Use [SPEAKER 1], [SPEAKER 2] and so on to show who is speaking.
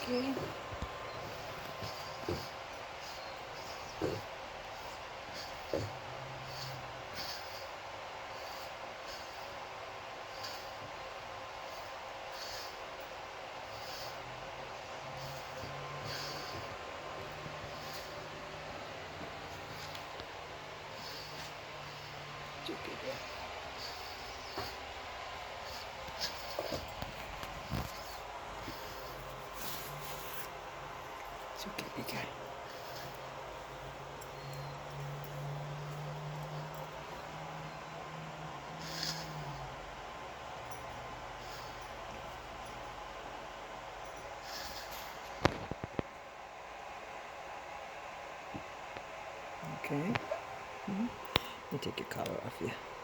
[SPEAKER 1] Okay. It's okay, girl. It's okay, big guy. Okay. Let me take your collar off you.